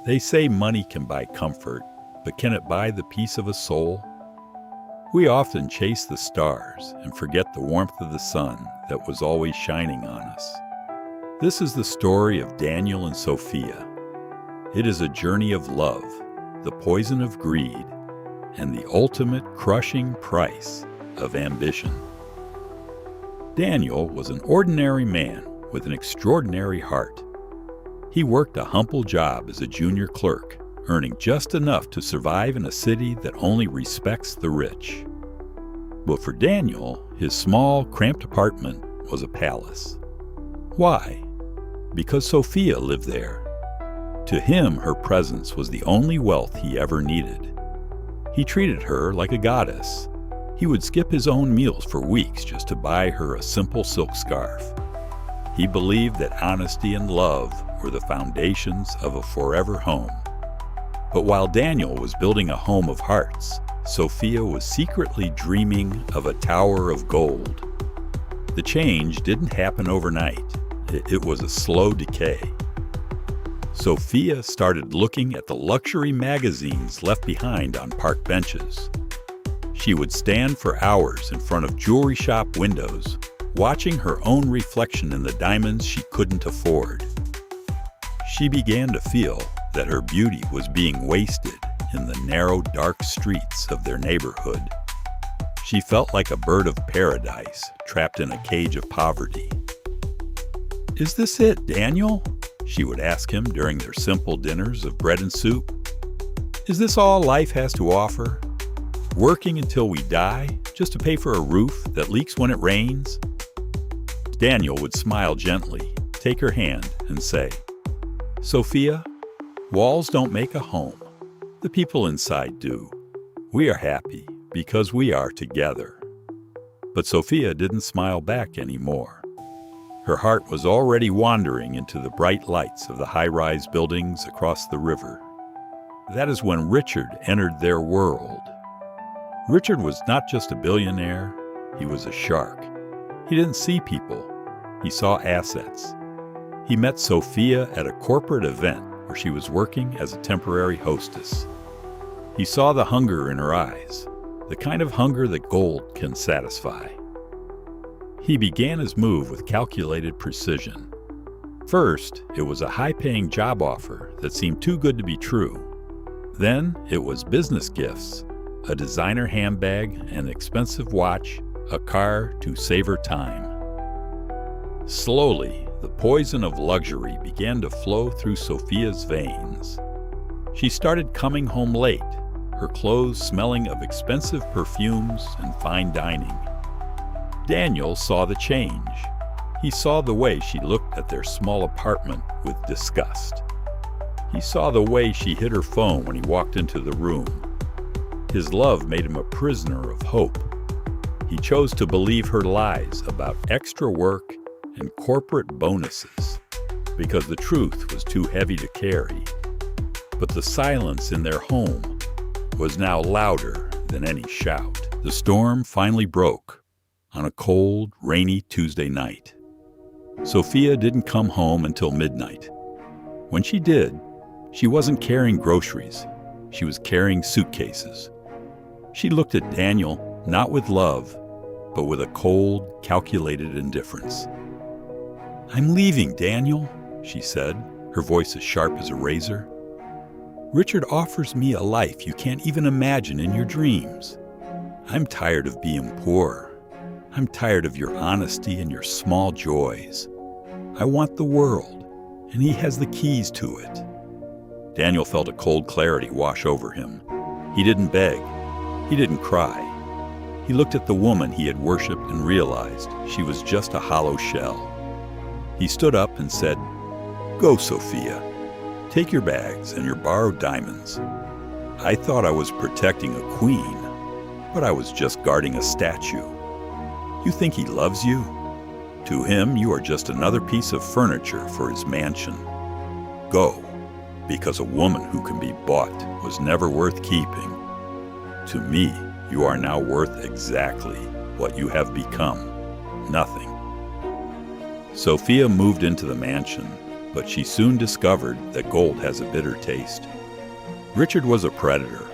They say money can buy comfort, but can it buy the peace of a soul? We often chase the stars and forget the warmth of the sun that was always shining on us. This is the story of Daniel and Sophia. It is a journey of love, the poison of greed, and the ultimate crushing price of ambition. Daniel was an ordinary man with an extraordinary heart. He worked a humble job as a junior clerk, earning just enough to survive in a city that only respects the rich. But for Daniel, his small, cramped apartment was a palace. Why? Because Sophia lived there. To him, her presence was the only wealth he ever needed. He treated her like a goddess. He would skip his own meals for weeks just to buy her a simple silk scarf. He believed that honesty and love were the foundations of a forever home. But while Daniel was building a home of hearts, Sophia was secretly dreaming of a tower of gold. The change didn't happen overnight. It was a slow decay. Sophia started looking at the luxury magazines left behind on park benches. She would stand for hours in front of jewelry shop windows, watching her own reflection in the diamonds she couldn't afford. She began to feel that her beauty was being wasted in the narrow, dark streets of their neighborhood. She felt like a bird of paradise trapped in a cage of poverty. "Is this it, Daniel?" she would ask him during their simple dinners of bread and soup. "Is this all life has to offer? Working until we die just to pay for a roof that leaks when it rains?" Daniel would smile gently, take her hand, and say, "Sophia, walls don't make a home. The people inside do. We are happy because we are together." But Sophia didn't smile back anymore. Her heart was already wandering into the bright lights of the high-rise buildings across the river. That is when Richard entered their world. Richard was not just a billionaire, he was a shark. He didn't see people, he saw assets. He met Sophia at a corporate event where she was working as a temporary hostess. He saw the hunger in her eyes, the kind of hunger that gold can satisfy. He began his move with calculated precision. First, it was a high-paying job offer that seemed too good to be true. Then, it was business gifts, a designer handbag, an expensive watch, a car to save her time. Slowly, the poison of luxury began to flow through Sophia's veins. She started coming home late, her clothes smelling of expensive perfumes and fine dining. Daniel saw the change. He saw the way she looked at their small apartment with disgust. He saw the way she hid her phone when he walked into the room. His love made him a prisoner of hope. He chose to believe her lies about extra work and corporate bonuses because the truth was too heavy to carry. But the silence in their home was now louder than any shout. The storm finally broke on a cold, rainy Tuesday night. Sophia didn't come home until midnight. When she did, she wasn't carrying groceries. She was carrying suitcases. She looked at Daniel, not with love, but with a cold, calculated indifference. "I'm leaving, Daniel," she said, her voice as sharp as a razor. "Richard offers me a life you can't even imagine in your dreams. I'm tired of being poor. I'm tired of your honesty and your small joys. I want the world, and he has the keys to it." Daniel felt a cold clarity wash over him. He didn't beg. He didn't cry. He looked at the woman he had worshipped and realized she was just a hollow shell. He stood up and said, "Go, Sophia. Take your bags and your borrowed diamonds. I thought I was protecting a queen, but I was just guarding a statue. You think he loves you? To him, you are just another piece of furniture for his mansion. Go, because a woman who can be bought was never worth keeping. To me, you are now worth exactly what you have become, nothing." Sophia moved into the mansion, but she soon discovered that gold has a bitter taste. Richard was a predator.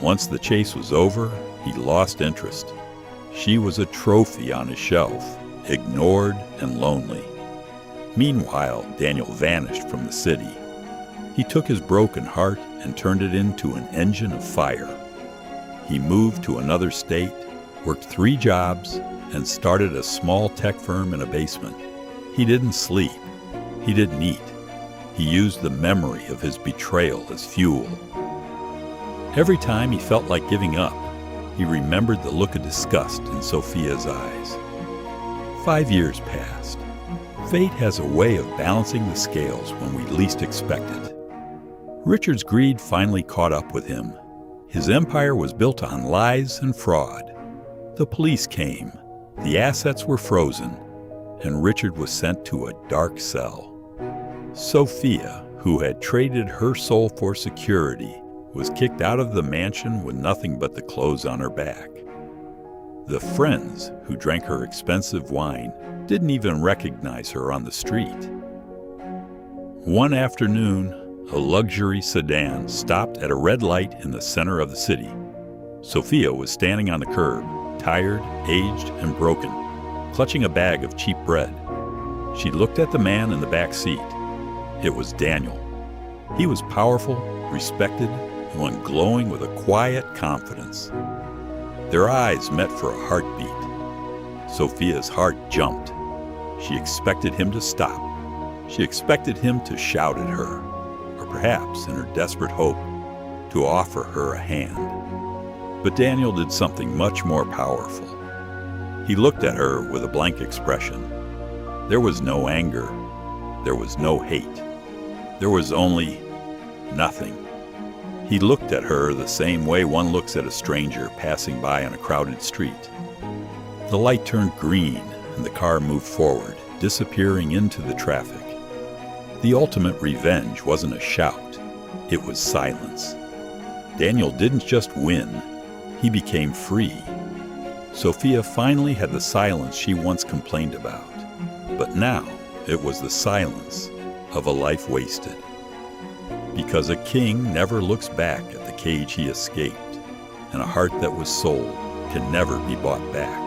Once the chase was over, he lost interest. She was a trophy on his shelf, ignored and lonely. Meanwhile, Daniel vanished from the city. He took his broken heart and turned it into an engine of fire. He moved to another state, worked 3 jobs, and started a small tech firm in a basement. He didn't sleep. He didn't eat. He used the memory of his betrayal as fuel. Every time he felt like giving up, he remembered the look of disgust in Sophia's eyes. 5 years passed. Fate has a way of balancing the scales when we least expect it. Richard's greed finally caught up with him. His empire was built on lies and fraud. The police came, the assets were frozen, and Richard was sent to a dark cell. Sophia, who had traded her soul for security, was kicked out of the mansion with nothing but the clothes on her back. The friends who drank her expensive wine didn't even recognize her on the street. One afternoon, a luxury sedan stopped at a red light in the center of the city. Sophia was standing on the curb, tired, aged, and broken, clutching a bag of cheap bread. She looked at the man in the back seat. It was Daniel. He was powerful, respected, and one glowing with a quiet confidence. Their eyes met for a heartbeat. Sophia's heart jumped. She expected him to stop. She expected him to shout at her, or perhaps, in her desperate hope, to offer her a hand. But Daniel did something much more powerful. He looked at her with a blank expression. There was no anger. There was no hate. There was only nothing. He looked at her the same way one looks at a stranger passing by on a crowded street. The light turned green and the car moved forward, disappearing into the traffic. The ultimate revenge wasn't a shout. It was silence. Daniel didn't just win. He became free. Sophia finally had the silence she once complained about. But now it was the silence of a life wasted. Because a king never looks back at the cage he escaped, and a heart that was sold can never be bought back.